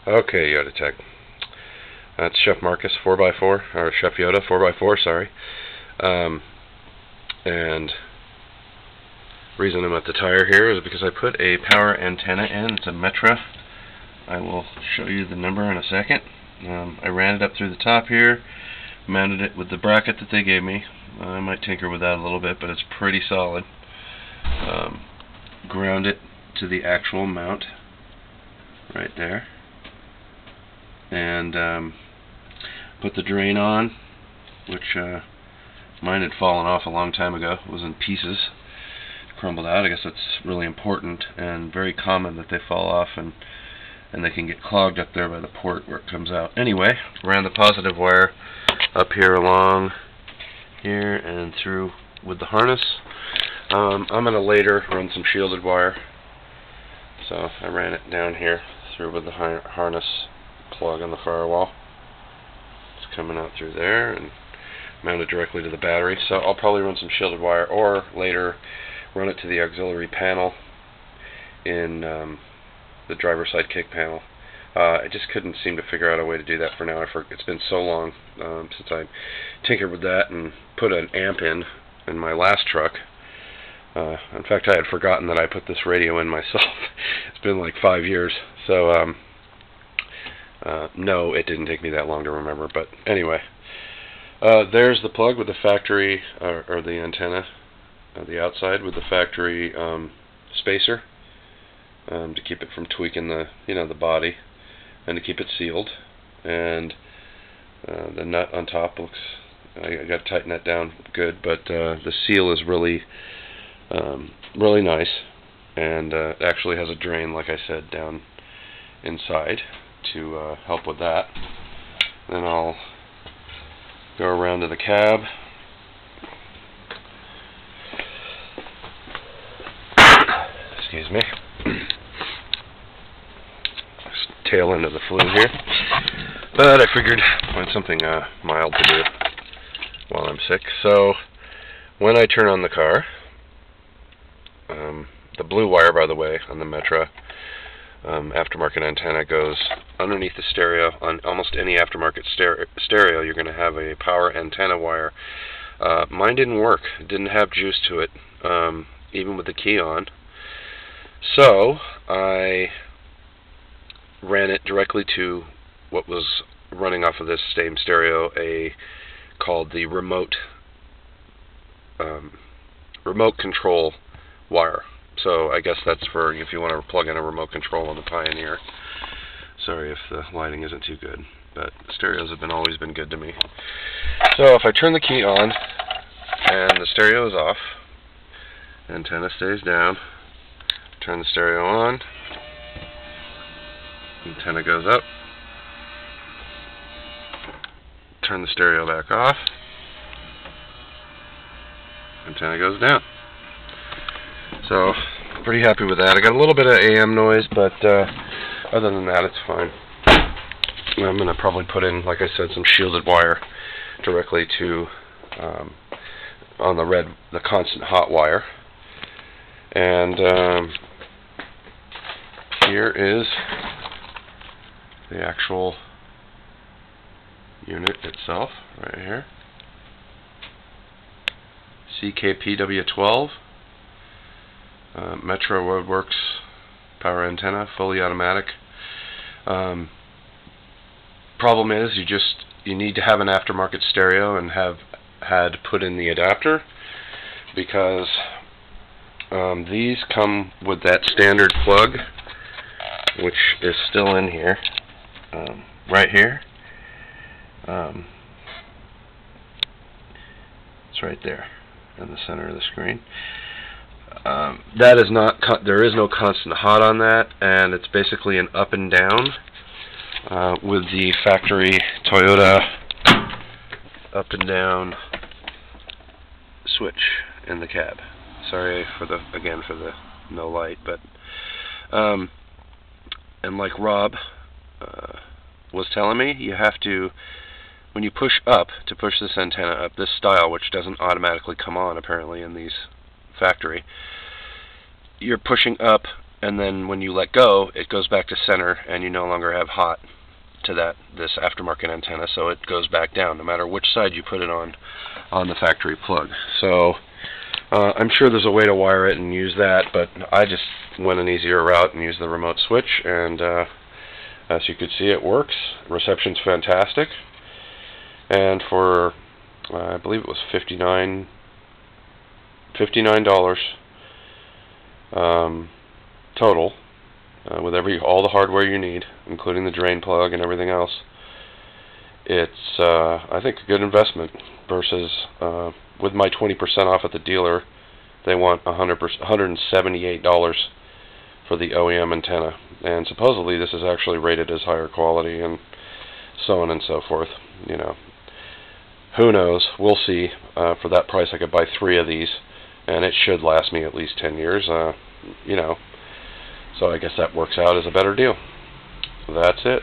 Okay, Yoda Tech. That's Chef Marcus 4x4, or Chef Yoda 4x4, sorry. And reason I'm at the tire here is because I put a power antenna in. It's a Metra. I will show you the number in a second. I ran it up through the top here, mounted it with the bracket that they gave me. I might tinker with that a little bit, but it's pretty solid. Ground it to the actual mount right there, and put the drain on, which mine had fallen off a long time ago. It was in pieces, crumbled out. I guess that's really important and very common that they fall off and they can get clogged up there by the port where it comes out. Anyway, ran the positive wire up here along here and through with the harness. I'm going to later run some shielded wire, so I ran it down here through with the harness plug on the firewall. It's coming out through there and mounted directly to the battery. So I'll probably run some shielded wire, or later run it to the auxiliary panel in the driver's side kick panel. I just couldn't seem to figure out a way to do that for now. It's been so long since I tinkered with that and put an amp in my last truck. In fact, I had forgotten that I put this radio in myself. It's been like 5 years. So, no, it didn't take me that long to remember. But anyway, there's the plug with the factory, or the antenna, the outside with the factory spacer to keep it from tweaking the body and to keep it sealed. And the nut on top looks, I got to tighten that down good, but the seal is really nice, and it actually has a drain, like I said, down inside to help with that. Then I'll go around to the cab. Excuse me. Tail end of the flu here, but I figured find something mild to do while I'm sick. So when I turn on the car, the blue wire, by the way, on the Metra aftermarket antenna goes underneath the stereo. On almost any aftermarket stereo, you're going to have a power antenna wire. Mine didn't work. It didn't have juice to it, even with the key on. So I ran it directly to what was running off of this same stereo, called the remote control wire. So I guess that's for if you want to plug in a remote control on the Pioneer. Sorry if the lighting isn't too good, but stereos have always been good to me. So if I turn the key on and the stereo is off, antenna stays down, turn the stereo on, antenna goes up, turn the stereo back off, antenna goes down. So, pretty happy with that. I got a little bit of AM noise, but other than that, it's fine. I'm going to probably put in, like I said, some shielded wire directly to, on the constant hot wire. And here is the actual unit itself, right here. CKPW12. Metra Roadworks power antenna, fully automatic. Problem is, you need to have an aftermarket stereo and have had put in the adapter, because these come with that standard plug, which is still in here, right here. It's right there in the center of the screen. That is not. There is no constant hot on that, and it's basically an up and down with the factory Toyota up and down switch in the cab. Sorry for the no light, but and like Rob was telling me, you have to, when you push up to push this antenna up, this style, which doesn't automatically come on apparently in these factory, you're pushing up and then when you let go, it goes back to center, and you no longer have hot to this aftermarket antenna, so it goes back down no matter which side you put it on the factory plug. So I'm sure there's a way to wire it and use that, but I just went an easier route and used the remote switch, and as you could see, it works. Reception's fantastic, and for I believe it was $59 total, with all the hardware you need, including the drain plug and everything else. It's I think a good investment versus with my 20% off at the dealer, they want $178 for the OEM antenna, and supposedly this is actually rated as higher quality and so on and so forth. You know, who knows? We'll see. For that price, I could buy 3 of these, and it should last me at least 10 years. You know, so I guess that works out as a better deal. That's it.